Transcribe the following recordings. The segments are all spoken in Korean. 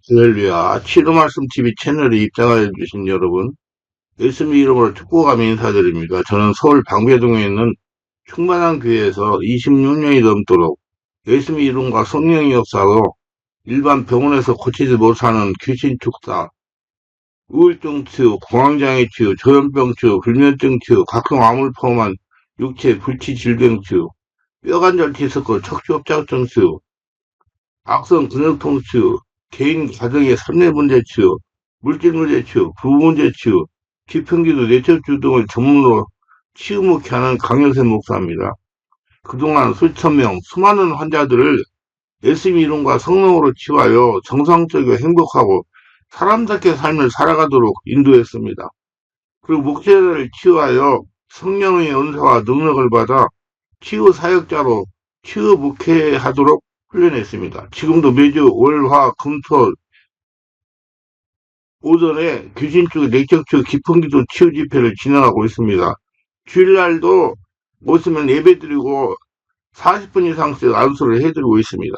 할렐루야. 치료말씀TV 채널에 입장하여 주신 여러분, 예수님 이름으로 축복하며 인사드립니다. 저는 서울 방배동에 있는 충만한 교회에서 26년이 넘도록 예수님 이름과 성령의 역사로 일반 병원에서 고치지 못하는 귀신 축사, 우울증 치유, 공황장애 치유, 조현병 치유, 불면증 치유, 각종 암을 포함한 육체 불치 질병 치유, 뼈관절 디스크, 척추협착증 치유, 악성 근육통 치유, 개인 가정의 삶의 문제 치유, 물질 문제 치유, 부부 문제 치유, 기평기도 뇌척추 등을 전문으로 치유묵게 하는 강영세 목사입니다. 그동안 수천 명, 수많은 환자들을 예수님 이름과 성령으로 치유하여 정상적이고 행복하고 사람답게 삶을 살아가도록 인도했습니다. 그리고 목회자를 치유하여 성령의 은사와 능력을 받아 치유 사역자로 치유 목회하도록 훈련했습니다. 지금도 매주 월, 화, 금, 토 오전에 귀신축, 내적축, 기풍기도 치유 집회를 진행하고 있습니다. 주일날도 오시면 예배드리고 40분 이상씩 안수를 해드리고 있습니다.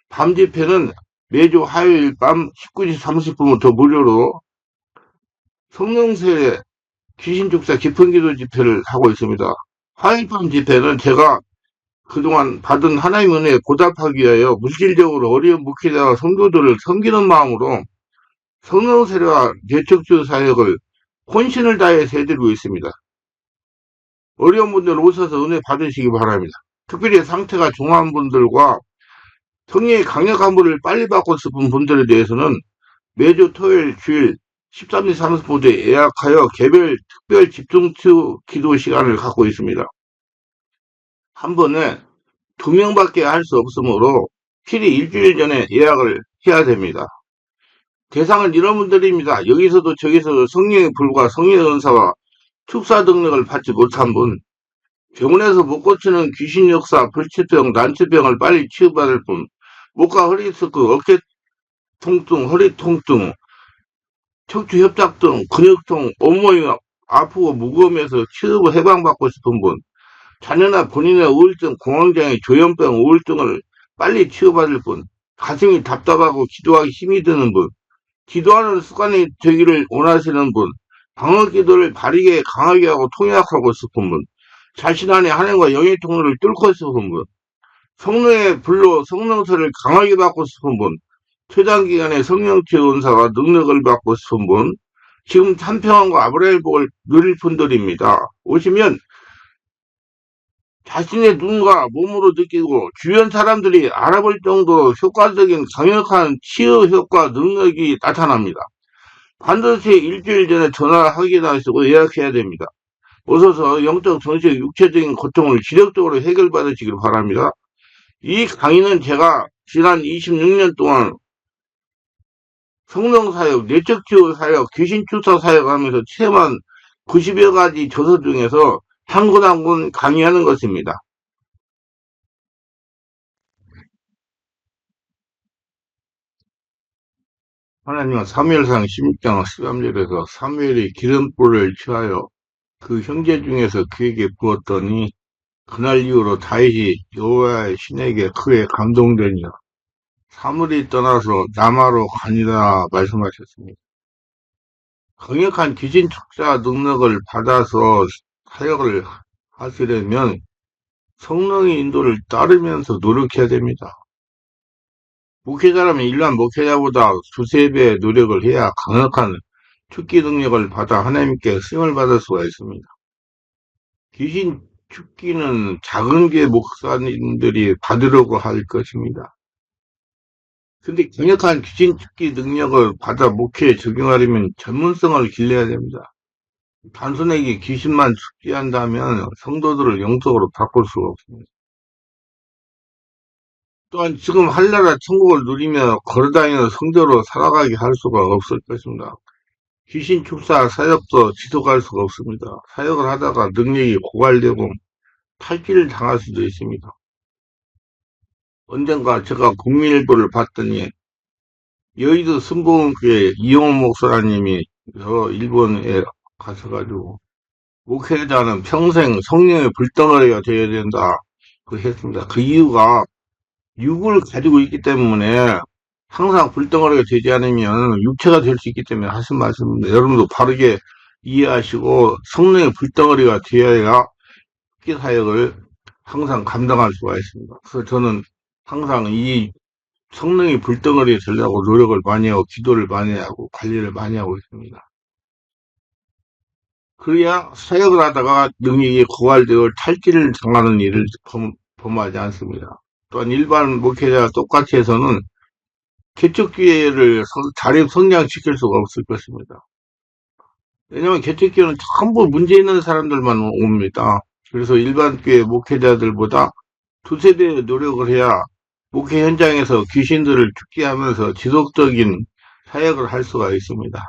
밤 집회는 매주 화요일 밤 19시 30분부터 무료로 성령세례 귀신축사 기풍기도 집회를 하고 있습니다. 화요일 밤 집회는 제가 그동안 받은 하나님의 은혜에 보답하기 위하여 물질적으로 어려운 목회자와 성도들을 섬기는 마음으로 성령세례와 뇌척추 사역을 혼신을 다해서 해드리고 있습니다. 어려운 분들 오셔서 은혜 받으시기 바랍니다. 특별히 상태가 중한 분들과 성령의 강력한 불을 빨리 받고 싶은 분들에 대해서는 매주 토요일 주일 13시 30분에 예약하여 개별 특별 집중 기도 시간을 갖고 있습니다. 한 번에 2명밖에 할 수 없으므로 필히 일주일 전에 예약을 해야 됩니다. 대상은 이런 분들입니다. 여기서도 저기서도 성령의 불과 성령의 은사와 축사 능력을 받지 못한 분, 병원에서 못 고치는 귀신 역사, 불치병, 난치병을 빨리 치유받을 분, 목과 허리 디스크, 어깨 통증, 허리 통증, 척추 협착증, 근육통, 온몸이 아프고 무거움에서 치유 해방받고 싶은 분, 자녀나 본인의 우울증, 공황장애, 조현병, 우울증을 빨리 치유받을 분, 가슴이 답답하고 기도하기 힘이 드는 분, 기도하는 습관이 되기를 원하시는 분, 방어 기도를 바르게 강하게 하고 통역하고 싶은 분, 자신 안에 하나님과 영의 통로를 뚫고 싶은 분, 성령의 불로 성령서를 강하게 받고 싶은 분, 최단 기간에 성령치유 은사와 능력을 받고 싶은 분, 지금 참평안과 아브라엘 복을 누릴 분들입니다. 오시면 자신의 눈과 몸으로 느끼고 주변 사람들이 알아볼 정도로 효과적인 강력한 치유 효과 능력이 나타납니다. 반드시 일주일 전에 전화를 확인하시고 예약해야 됩니다. 오셔서 영적, 정신적, 육체적인 고통을 지속적으로 해결받으시길 바랍니다. 이 강의는 제가 지난 26년 동안 성령사역, 내적치유 사역, 귀신출사 사역하면서 체험한 90여 가지 저서 중에서 한 군 한 군 강의하는 것입니다. 하나님은 사무엘상 16장 13절에서 사무엘이 기름불을 취하여 그 형제 중에서 그에게 부었더니 그날 이후로 다윗이 여호와의 신에게 크게 감동되니라. 사물이 떠나서 남아로 가니라 말씀하셨습니다. 강력한 귀신 축사 능력을 받아서 사역을 하시려면 성령의 인도를 따르면서 노력해야 됩니다. 목회자라면 일반 목회자보다 두세 배의 노력을 해야 강력한 축기 능력을 받아 하나님께 쓰임을 받을 수가 있습니다. 귀신 축기는 작은 교회 목사님들이 받으려고 할 것입니다. 근데 강력한 귀신 축기 능력을 받아 목회에 적용하려면 전문성을 길러야 됩니다. 단순하게 귀신만 축기한다면 성도들을 영적으로 바꿀 수가 없습니다. 또한 지금 한나라 천국을 누리며 걸어다니는 성도로 살아가게 할 수가 없을 것입니다. 귀신 축사 사역도 지속할 수가 없습니다. 사역을 하다가 능력이 고갈되고 탈기를 당할 수도 있습니다. 언젠가 제가 국민일보를 봤더니 여의도 순복음교회 이용호 목사님이 저 일본에 가셔가지고 목회자는 평생 성령의 불덩어리가 되어야 된다 그 했습니다. 그 이유가 육을 가지고 있기 때문에 항상 불덩어리가 되지 않으면 육체가 될 수 있기 때문에 하신 말씀입니다. 여러분도 바르게 이해하시고 성령의 불덩어리가 되어야 학기 사역을 항상 감당할 수가 있습니다. 그래서 저는 항상 이 성령의 불덩어리에 되려고 노력을 많이 하고 기도를 많이 하고 관리를 많이 하고 있습니다. 그래야 사역을 하다가 능력이 고갈되어 탈기를 당하는 일을 범하지 않습니다. 또한 일반 목회자가 똑같이 해서는 개척교회를 자립 성장시킬 수가 없을 것입니다. 왜냐하면 개척교회는 전부 문제 있는 사람들만 옵니다. 그래서 일반 교회 목회자들보다 두세 배 노력을 해야 목회 현장에서 귀신들을 죽게 하면서 지속적인 사역을 할 수가 있습니다.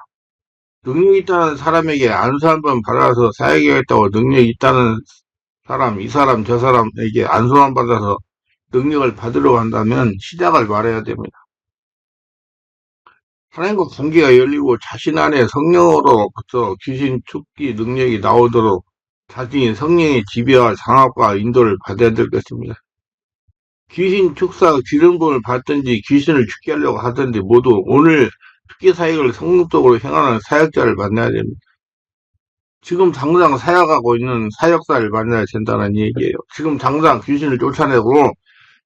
능력 있다는 사람에게 안수 한번 받아서 사역하겠다고 능력 있다는 사람, 이 사람, 저 사람에게 안수만 받아서 능력을 받으려고 한다면 시작을 말해야 됩니다. 하나님과 관계가 열리고 자신 안에 성령으로부터 귀신 쫓기 능력이 나오도록 자신이 성령의 지배와 장악과 인도를 받아야 될 것입니다. 귀신 축사 기름부음을 받든지 귀신을 죽게 하려고 하든지 모두 오늘 축기 사역을 성공적으로 행하는 사역자를 만나야 됩니다. 지금 당장 사역하고 있는 사역자를 만나야 된다는 얘기예요. 지금 당장 귀신을 쫓아내고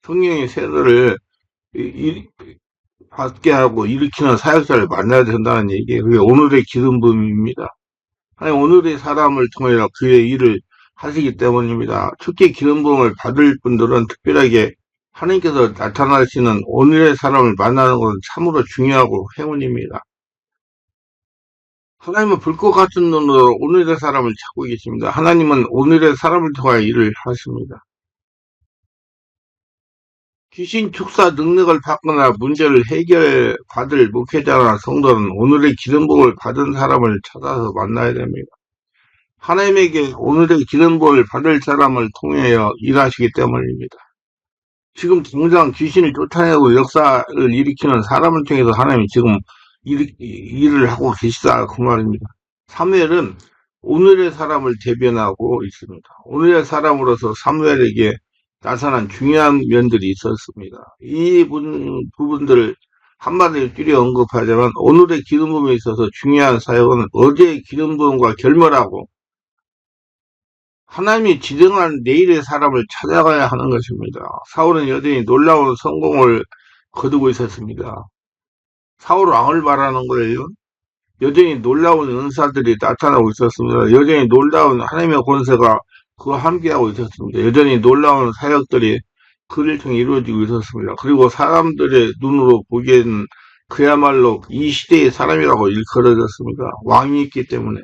성령의 세도를 받게 하고 일으키는 사역자를 만나야 된다는 얘기예요. 그게 오늘의 기름부음입니다. 하나님 오늘의 사람을 통해 그의 일을 하시기 때문입니다. 축기 기름부음을 받을 분들은 특별하게 하나님께서 나타나시는 오늘의 사람을 만나는 것은 참으로 중요하고 행운입니다. 하나님은 불꽃 같은 눈으로 오늘의 사람을 찾고 계십니다. 하나님은 오늘의 사람을 통하여 일을 하십니다. 귀신 축사 능력을 받거나 문제를 해결받을 목회자나 성도는 오늘의 기름부음을 받은 사람을 찾아서 만나야 됩니다. 하나님에게 오늘의 기름부음을 받을 사람을 통하여 일하시기 때문입니다. 지금 당장 귀신을 쫓아내고 역사를 일으키는 사람을 통해서 하나님이 지금 일을 하고 계시다 그 말입니다. 사무엘은 오늘의 사람을 대변하고 있습니다. 오늘의 사람으로서 사무엘에게 나타난 중요한 면들이 있었습니다. 이 부분들을 한마디로 줄여 언급하자면 오늘의 기름부음에 있어서 중요한 사역은 어제의 기름부음과 결멸하고 하나님이 지정한 내일의 사람을 찾아가야 하는 것입니다. 사울은 여전히 놀라운 성공을 거두고 있었습니다. 사울 왕을 말하는 거예요. 여전히 놀라운 은사들이 나타나고 있었습니다. 여전히 놀라운 하나님의 권세가 그와 함께하고 있었습니다. 여전히 놀라운 사역들이 그를 통해 이루어지고 있었습니다. 그리고 사람들의 눈으로 보기에는 그야말로 이 시대의 사람이라고 일컬어졌습니다. 왕이 있기 때문에.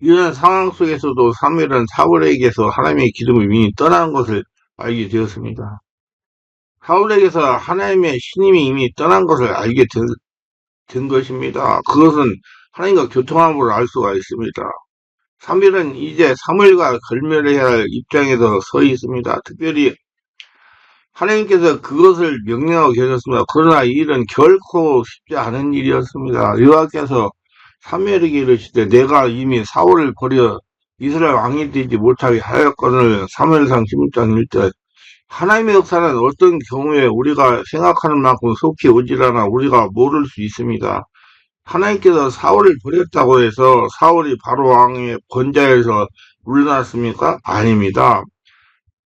이런 상황 속에서도 사무엘은 사울에게서 하나님의 기름이 이미 떠나는 것을 알게 되었습니다. 사울에게서 하나님의 신임이 이미 떠난 것을 알게 된 것입니다. 그것은 하나님과 교통함으로 알 수가 있습니다. 사무엘은 이제 사무엘과 결멸해야 할 입장에서 서 있습니다. 특별히 하나님께서 그것을 명령하고 계셨습니다. 그러나 이 일은 결코 쉽지 않은 일이었습니다. 여호와께서 사무엘에게 이르시되 내가 이미 사울을 버려 이스라엘 왕이 되지 못하게 하였거늘 사무엘상 16장 1절. 하나님의 역사는 어떤 경우에 우리가 생각하는 만큼 속히 오질 않아 우리가 모를 수 있습니다. 하나님께서 사울을 버렸다고 해서 사울이 바로 왕의 권좌에서 물러났습니까? 아닙니다.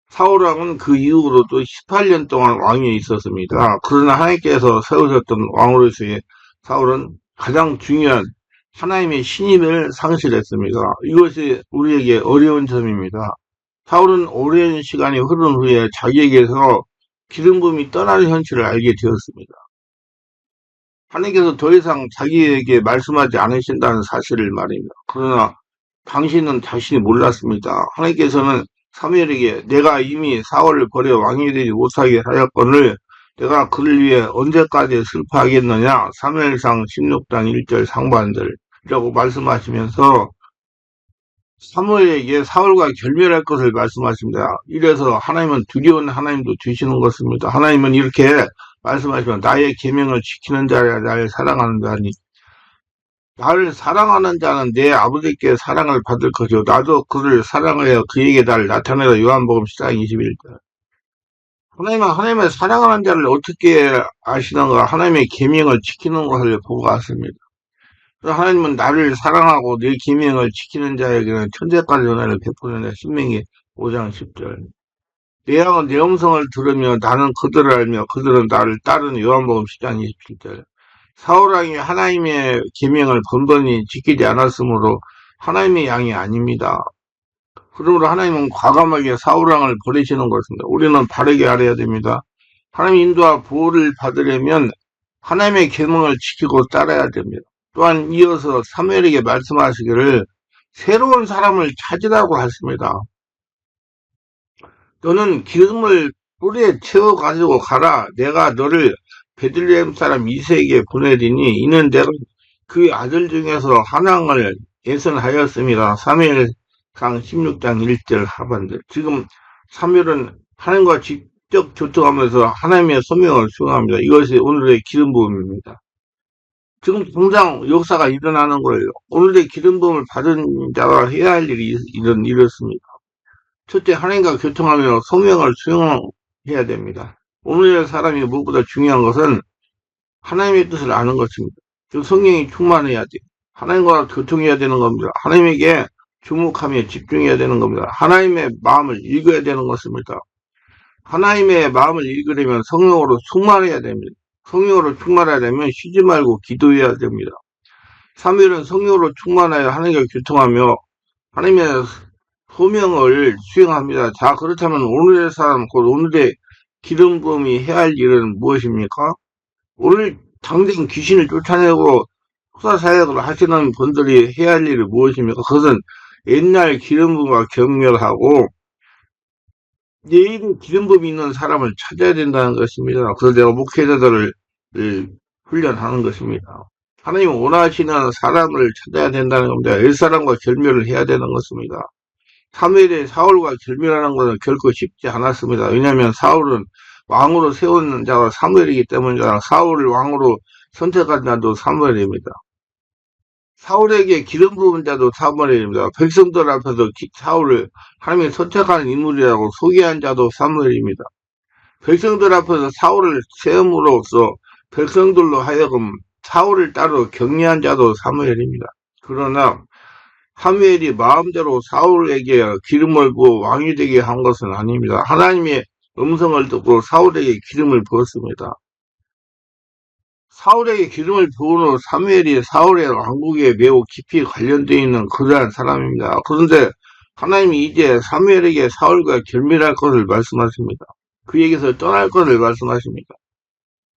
사울 왕은 그 이후로도 18년 동안 왕위에 있었습니다. 그러나 하나님께서 세우셨던 왕으로서의 사울은 가장 중요한 하나님의 신임을 상실했습니다. 이것이 우리에게 어려운 점입니다. 사울은 오랜 시간이 흐른 후에 자기에게서 기름부음이 떠나는 현실을 알게 되었습니다. 하나님께서 더 이상 자기에게 말씀하지 않으신다는 사실을 말입니다. 그러나 당신은 자신이 몰랐습니다. 하나님께서는 사무엘에게 내가 이미 사울을 버려 왕이 되지 못하게 하였거늘 내가 그를 위해 언제까지 슬퍼하겠느냐. 사무엘상 16장 1절 상반절이라고 말씀하시면서 사무엘에게 사울과 결멸할 것을 말씀하십니다. 이래서 하나님은 두려운 하나님도 되시는 것입니다. 하나님은 이렇게 말씀하시면 나의 계명을 지키는 자야 나를 사랑하는 자니 나를 사랑하는 자는 내 아버지께 사랑을 받을 것이요 나도 그를 사랑하여 그에게 나를 나타내라. 요한복음 10장 21절. 하나님을 사랑하는 자를 어떻게 아시는가? 하나님의 계명을 지키는 것을 보고 왔습니다. 하나님은 나를 사랑하고 내 계명을 지키는 자에게는 천대까지 은혜를 베푸는데 신명기 5장 10절. 내 양은 내 음성을 들으며 나는 그들을 알며 그들은 나를 따르는 요한복음 10장 27절. 사울왕이 하나님의 계명을 번번이 지키지 않았으므로 하나님의 양이 아닙니다. 그러므로 하나님은 과감하게 사울왕을 버리시는 것입니다. 우리는 바르게 알아야 됩니다. 하나님 인도와 보호를 받으려면 하나님의 계명을 지키고 따라야 됩니다. 또한 이어서 사무엘에게 말씀하시기를 새로운 사람을 찾으라고 하십니다. 너는 기름을 뿔에 채워가지고 가라. 내가 너를 베들레헴 사람 이새에게 보내리니 이는 내가 그 아들 중에서 한 왕을 예선하였습니다. 사무엘상 16장 1절 하반절. 지금 사무엘은 하나님과 직접 교통하면서 하나님의 소명을 수행합니다. 이것이 오늘의 기름 부음입니다. 지금 당장 역사가 일어나는 거예요. 오늘의 기름 부음을 받은 자가 해야 할 일이 이렇습니다. 첫째, 하나님과 교통하며 소명을 수행해야 됩니다. 오늘의 사람이 무엇보다 중요한 것은 하나님의 뜻을 아는 것입니다. 즉 성령이 충만해야 돼요. 하나님과 교통해야 되는 겁니다. 하나님에게 주목하며 집중해야 되는 겁니다. 하나님의 마음을 읽어야 되는 것입니다. 하나님의 마음을 읽으려면 성령으로 충만해야 됩니다. 성령으로 충만하려면 쉬지 말고 기도해야 됩니다. 사무엘은 성령으로 충만하여 하나님과 교통하며 하나님의 소명을 수행합니다. 자, 그렇다면 오늘의 사람, 곧 오늘의 기름 부음이 해야 할 일은 무엇입니까? 오늘 당장 귀신을 쫓아내고 후사사역을 하시는 분들이 해야 할 일이 무엇입니까? 그것은 옛날 기름 부음과 경멸하고 내일의 기름 부음이 있는 사람을 찾아야 된다는 것입니다. 그래서 내가 목회자들을 훈련하는 것입니다. 하나님 원하시는 사람을 찾아야 된다는 겁니다. 옛사람과 결멸을 해야 되는 것입니다. 사무엘의 사울과 결멸하는 것은 결코 쉽지 않았습니다. 왜냐하면 사울은 왕으로 세운 자가 사무엘이기 때문입니다. 사울을 왕으로 선택한 자도 사무엘입니다. 사울에게 기름 부은 자도 사무엘입니다. 백성들 앞에서 사울을 하나님이 선택하는 인물이라고 소개한 자도 사무엘입니다. 백성들 앞에서 사울을 세움으로써 백성들로 하여금 사울을 따로 격려한 자도 사무엘입니다. 그러나 사무엘이 마음대로 사울에게 기름을 부어 왕이 되게 한 것은 아닙니다. 하나님의 음성을 듣고 사울에게 기름을 부었습니다. 사울에게 기름을 부은 후 사무엘이 사울의 왕국에 매우 깊이 관련되어 있는 그러한 사람입니다. 그런데 하나님이 이제 사무엘에게 사울과 결밀할 것을 말씀하십니다. 그에게서 떠날 것을 말씀하십니다.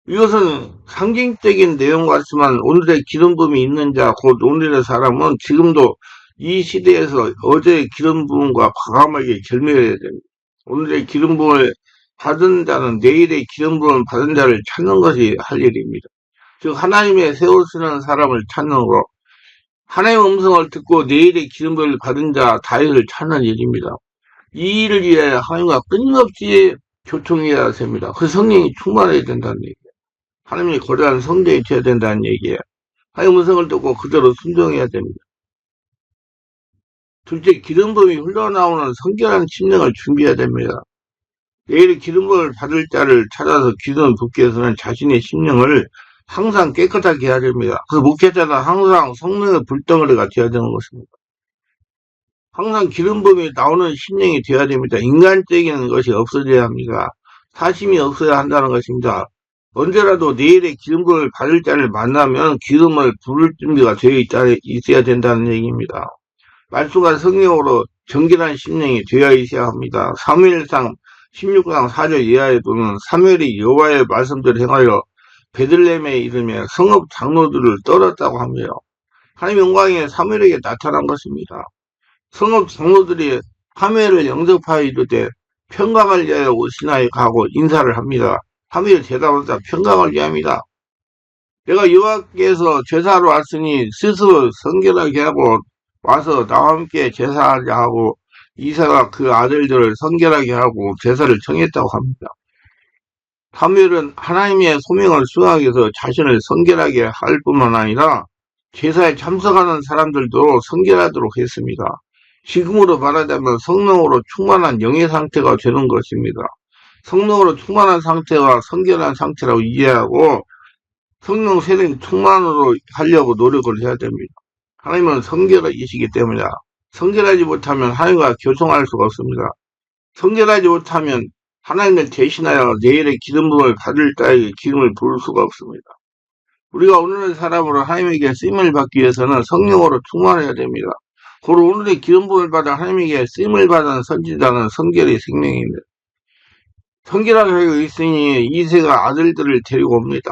이것은 상징적인 내용 같지만 오늘의 기름 부음이 있는 자, 곧 오늘의 사람은 지금도 이 시대에서 어제의 기름 부음과 과감하게 결멸해야 됩니다. 오늘의 기름 부음을 받은 자는 내일의 기름 부음을 받은 자를 찾는 것이 할 일입니다. 즉 하나님의 세우시는 사람을 찾는 것, 하나님의 음성을 듣고 내일의 기름 부음을 받은 자 다윗을 찾는 일입니다. 이 일을 위해 하나님과 끊임없이 교통해야 됩니다. 그 성령이 충만해야 된다는 얘기예요. 하나님이 거대한 성령이 되어야 된다는 얘기예요. 하나님의 음성을 듣고 그대로 순종해야 됩니다. 둘째, 기름 부음이 흘러나오는 성결한 심령을 준비해야 됩니다. 내일 기름 부음을 받을 자를 찾아서 기름 붓기 위해서는 자신의 심령을 항상 깨끗하게 해야 됩니다. 그래서 목회자는 항상 성령의 불덩어리가 되어야 되는 것입니다. 항상 기름 부음이 나오는 심령이 되어야 됩니다. 인간적인 것이 없어져야 합니다. 사심이 없어야 한다는 것입니다. 언제라도 내일의 기름 부음을 받을 자를 만나면 기름을 부을 준비가 되어 있어야 된다는 얘기입니다. 말씀과 성령으로 정결한 심령이 되어 있어야 합니다. 사무엘상 16장 4절 이하에 보면 사무엘이 여호와의 말씀대로 행하여 베들레헴에 이르며 성읍 장로들을 떨었다고 합니다. 하나님의 영광이 사무엘에게 나타난 것입니다. 성읍 장로들이 사무엘을 영접하여 이르되 평강을 위하여 오시나이까 하고 인사를 합니다. 사무엘이 대답하자 평강을 위함이다. 내가 여호와께서 제사로 왔으니 스스로 성결하게 하고 와서 나와 함께 제사하자 하고 이사가 그 아들들을 성결하게 하고 제사를 정했다고 합니다. 사무엘은 하나님의 소명을 수행하기 위해서 자신을 성결하게 할 뿐만 아니라 제사에 참석하는 사람들도 성결하도록 했습니다. 지금으로 말하자면 성령으로 충만한 영의 상태가 되는 것입니다. 성령으로 충만한 상태가 성결한 상태라고 이해하고 성령 세례 충만으로 하려고 노력을 해야 됩니다. 하나님은 성결이시기 때문에 성결하지 못하면 하나님과 교통할 수가 없습니다. 성결하지 못하면 하나님을 대신하여 내일의 기름 부음을 받을 자에게 기름을 부을 수가 없습니다. 우리가 오늘의 사람으로 하나님에게 쓰임을 받기 위해서는 성령으로 충만해야 됩니다. 고로 오늘의 기름 부음을 받아 하나님에게 쓰임을 받은 선지자는 성결의 생명입니다. 성결한 자가 있으니 이새가 아들들을 데리고 옵니다.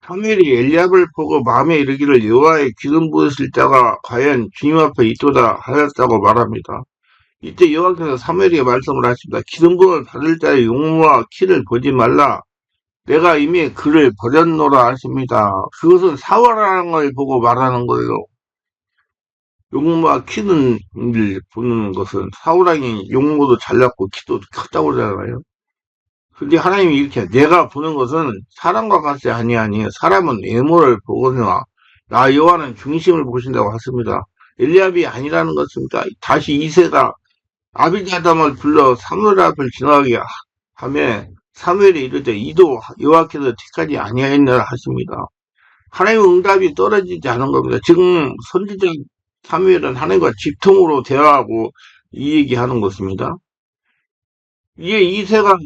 사무엘이 엘리압을 보고 마음에 이르기를 여호와의 기름 부으실 자가 과연 주님 앞에 있도다 하였다고 말합니다. 이때 여호와께서 사무엘에게 말씀을 하십니다. 기름 부음을 받을 자의 용모와 키를 보지 말라. 내가 이미 그를 버렸노라 하십니다. 그것은 사월하는 걸 보고 말하는 거예요. 용모와 키는 보는 것은 사울왕이 용모도 잘났고 키도 컸다고 그러잖아요. 근데 하나님이 이렇게 내가 보는 것은 사람과 같이 아니하니 사람은 외모를 보거니와 나 여호와는 중심을 보신다고 하십니다. 엘리압이 아니라는 것입니다. 다시 이새가 아비냐답을 불러 사무엘 앞을 지나가게 하며 사무엘이 이르되 이도 여호와께서 택하지 아니하였느라 하십니다. 하나님의 응답이 떨어지지 않은 겁니다. 지금 선지자 사무엘은 하나님과 직통으로 대화하고 이 얘기하는 것입니다. 이에 이새가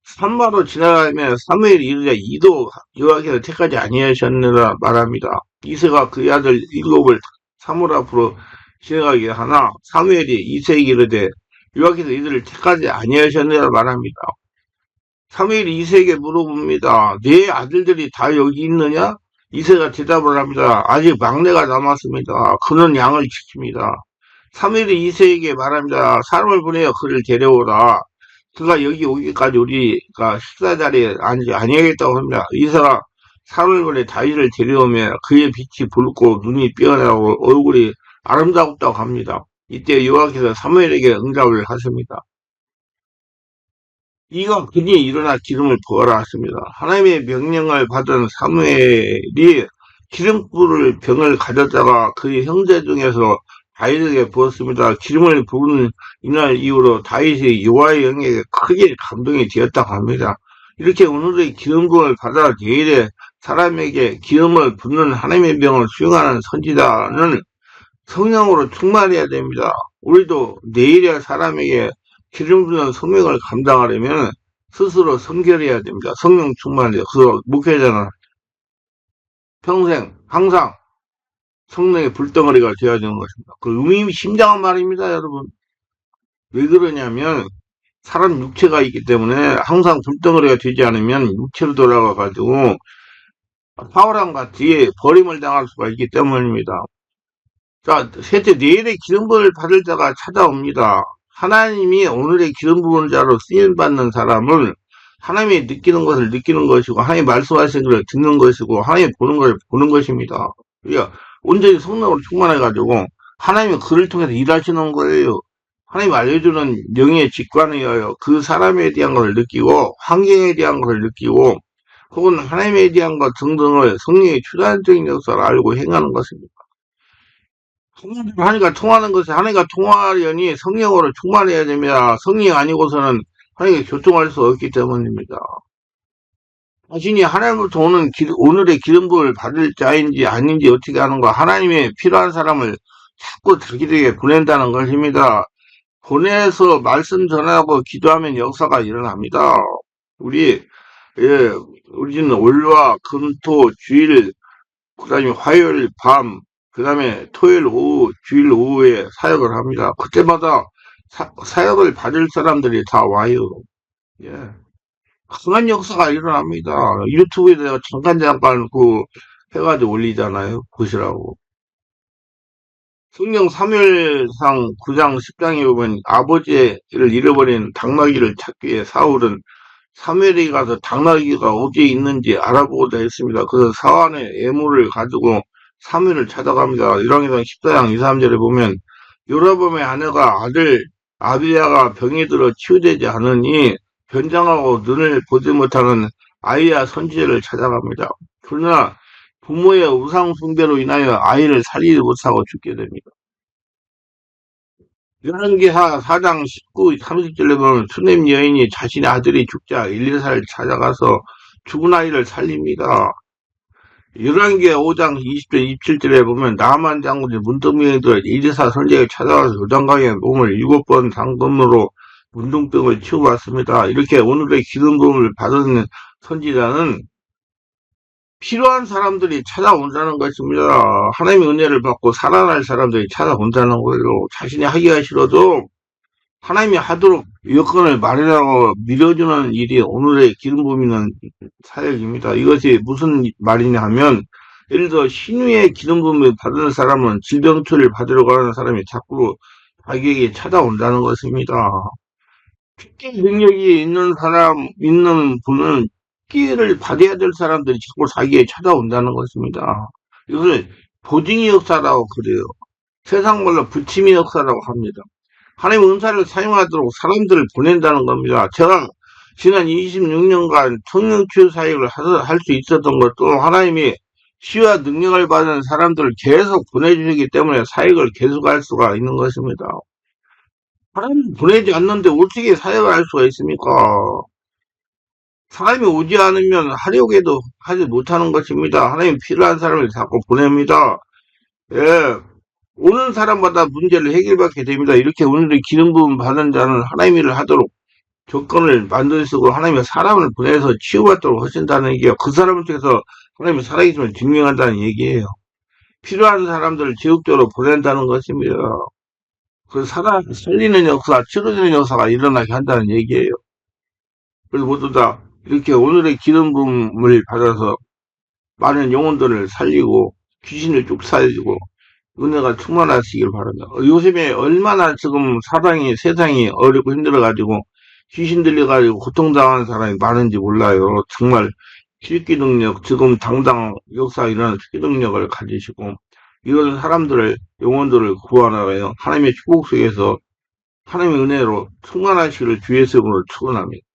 산마로 지나가면 사무엘이 이르되 이도 여호와께서 택하지 아니하셨느라 말합니다. 이새가 그의 아들 일곱을 사무엘 앞으로 지나가게 하나 사무엘이 이새에게 이르되 여호와께서 이들을 택하지 아니하셨느라 말합니다. 사무엘이 이새에게 물어봅니다. 네 아들들이 다 여기 있느냐? 이새가 대답을 합니다. 아직 막내가 남았습니다. 그는 양을 지킵니다. 사무엘이 이새에게 말합니다. 사람을 보내어 그를 데려오라. 그가 여기 오기까지 우리가 식사 자리에 앉지 아니하겠다고 합니다. 이새가 사람을 보내 다윗을 데려오며 그의 빛이 붉고 눈이 삐어나고 얼굴이 아름답다고 합니다. 이때 여호와께서 사무엘에게 응답을 하십니다. 이가 그니 일어나 기름을 부어라 하십니다. 하나님의 명령을 받은 사무엘이 기름불을 병을 가졌다가 그의 형제 중에서 다윗에게 부었습니다. 기름을 부은 이날 이후로 다윗이 여호와의 영에 크게 감동이 되었다고 합니다. 이렇게 오늘의 기름 부음을 받아 내일의 사람에게 기름을 붓는 하나님의 명을 수행하는 선지자는 성령으로 충만해야 됩니다. 우리도 내일의 사람에게 기름 부는 성명을 감당하려면 스스로 성결해야 됩니다. 성령 충만해야. 그래서 목회자는 평생 항상 성령의 불덩어리가 되어야 되는 것입니다. 그 의미심장한 말입니다, 여러분. 왜 그러냐면 사람 육체가 있기 때문에 항상 불덩어리가 되지 않으면 육체로 돌아가가지고 사울왕 같이 버림을 당할 수가 있기 때문입니다. 자, 셋째, 내일의 기름 부음을 받을 자가 찾아옵니다. 하나님이 오늘의 기름 부은 자로 쓰임받는 사람은 하나님이 느끼는 것을 느끼는 것이고 하나님이 말씀하시는 것을 듣는 것이고 하나님이 보는 것을 보는 것입니다. 그러니까 온전히 성령으로 충만해가지고 하나님이 그를 통해서 일하시는 거예요. 하나님이 알려주는 영의 직관에 의하여 그 사람에 대한 것을 느끼고 환경에 대한 것을 느끼고 혹은 하나님에 대한 것 등등을 성령의 추단적인 역사를 알고 행하는 것입니다. 하나님과 통하는 것이 하나님과 통하려니 성령으로 충만해야 됩니다. 성령이 아니고서는 하나님과 교통할 수 없기 때문입니다. 자신이 하나님으로부터 오는 오늘의 기름 부음을 받을 자인지 아닌지 어떻게 하는가? 하나님의 필요한 사람을 자꾸 자기에게 보낸다는 것입니다. 보내서 말씀 전하고 기도하면 역사가 일어납니다. 우리는 월화, 금, 토, 주일, 그 다음에 화요일 밤, 그 다음에 토요일 오후, 주일 오후에 사역을 합니다. 그때마다 사역을 받을 사람들이 다 와요. 예. 강한 역사가 일어납니다. 유튜브에다가 잠깐 해가지고 올리잖아요. 보시라고. 성경 사무엘상 9장 10장에 보면 아버지를 잃어버린 당나귀를 찾기 위해 사울은 사무엘에 가서 당나귀가 어디에 있는지 알아보고자 했습니다. 그래서 사환의 애물을 가지고 사무엘을 찾아갑니다. 열왕기상 14장 2, 3절에 보면 요라밤의 아내가 아들 아비야가 병이 들어 치유되지 않으니 변장하고 눈을 보지 못하는 아이야 선지자를 찾아갑니다. 그러나 부모의 우상 숭배로 인하여 아이를 살리지 못하고 죽게 됩니다. 열왕기하 4장 19, 30절에 보면 수냄 여인이 자신의 아들이 죽자 엘리사를 찾아가서 죽은 아이를 살립니다. 열왕기하 5장 20절, 27절에 보면 나만 장군이 문둥병에 들어 엘리사 선지자가 찾아와서 요단강에 몸을 7번 담금으로 문둥병을 치워봤습니다. 이렇게 오늘의 기름 부음을 받은 선지자는 필요한 사람들이 찾아온다는 것입니다. 하나님의 은혜를 받고 살아날 사람들이 찾아온다는 거예요. 자신이 하기가 싫어도 하나님이 하도록 여건을 마련하고 밀어주는 일이 오늘의 기름 부음이는 사역입니다. 이것이 무슨 말이냐 하면, 예를 들어 신유의 기름 부음을 받은 사람은 질병 치료를 받으려고 하는 사람이 자꾸 자기에게 찾아온다는 것입니다. 특기 능력이 있는 있는 분은 특기를 받아야 될 사람들이 자꾸 자기에 찾아온다는 것입니다. 이것을 보증의 역사라고 그래요. 세상 말로 부침의 역사라고 합니다. 하나님 은사를 사용하도록 사람들을 보낸다는 겁니다. 제가 지난 26년간 청년치유 사역을 할 수 있었던 것도 하나님이 시와 능력을 받은 사람들을 계속 보내주시기 때문에 사역을 계속할 수가 있는 것입니다. 하나님 보내지 않는데 어떻게 사역을 할 수가 있습니까? 사람이 오지 않으면 하려고 해도 하지 못하는 것입니다. 하나님 필요한 사람을 자꾸 보냅니다. 예, 오는 사람마다 문제를 해결받게 됩니다. 이렇게 오늘의 기름 부음 받은 자는 하나님 일을 하도록 조건을 만드시고 하나님의 사람을 보내서 치유받도록 하신다는 얘기예요. 그 사람을 통해서 하나님이 살아계심을 증명한다는 얘기예요. 필요한 사람들을 지속적으로 보낸다는 것입니다. 그 살리는 역사, 치료되는 역사가 일어나게 한다는 얘기예요. 그래서 모두 다 이렇게 오늘의 기름 부음을 받아서 많은 영혼들을 살리고 귀신을 쫓아내고 은혜가 충만하시길 바랍니다. 요즘에 얼마나 지금 세상이 어렵고 힘들어가지고 귀신 들려가지고 고통당하는 사람이 많은지 몰라요. 정말 필기 능력, 지금 당당 역사 일어나는 필기 능력을 가지시고 이런 사람들을, 영혼들을 구원하여 하나님의 축복 속에서 하나님의 은혜로 충만하시기를 주의 이름으로 축원합니다.